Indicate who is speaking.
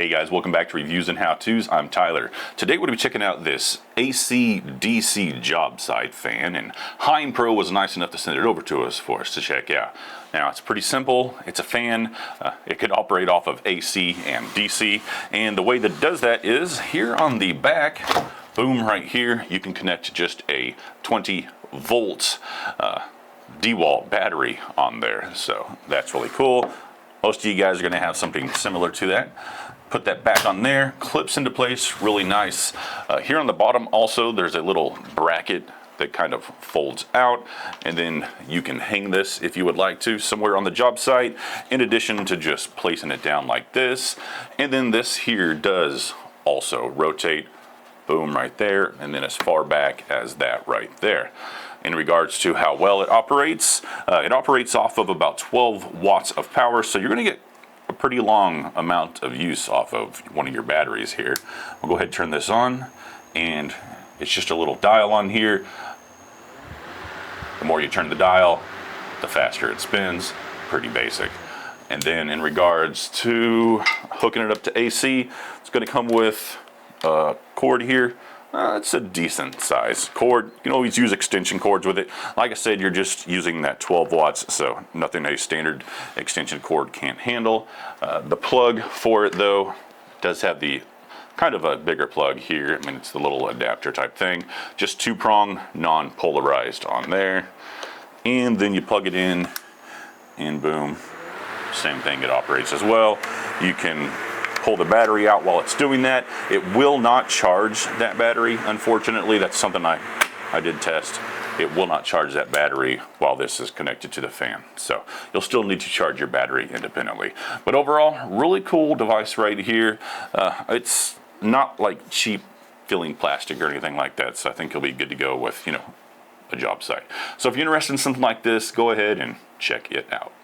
Speaker 1: Hey guys, welcome back to Reviews and How-Tos. I'm Tyler. Today we're going to be checking out this AC/DC Jobsite fan, and HEINPRO was nice enough to send it over to us for us to check out. Now it's pretty simple. It's a fan. It could operate off of AC and DC, and the way that it does that is here on the back, boom, right here, you can connect just a 20-volt DeWalt battery on there, so that's really cool. Most of you guys are going to have something similar to that. Put that back on there, clips into place, really nice. Here on the bottom also there's a little bracket that kind of folds out, and then you can hang this if you would like to somewhere on the job site, in addition to just placing it down like this. And then this here does also rotate, boom, right there, and then as far back as that right there. In regards to how well it operates off of about 12 watts of power, so you're going to get a pretty long amount of use off of one of your batteries here. We'll go ahead and turn this on, and it's just a little dial on here. The more you turn the dial, the faster it spins. Pretty basic. And then in regards to hooking it up to AC, it's going to come with a cord here. It's a decent size cord. You can always use extension cords with it. Like I said, you're just using that 12 watts, so nothing a standard extension cord can't handle. The plug for it, though, does have the kind of a bigger plug here. I mean, it's the little adapter type thing. Just 2-prong, non-polarized on there. And then you plug it in, and boom, same thing, it operates as well. You can pull the battery out while it's doing that. It will not charge that battery, unfortunately. That's something I did test. It will not charge that battery while this is connected to the fan. So you'll still need to charge your battery independently. But overall, really cool device right here. It's not like cheap filling plastic or anything like that. So I think you'll be good to go with, a job site. So if you're interested in something like this, go ahead and check it out.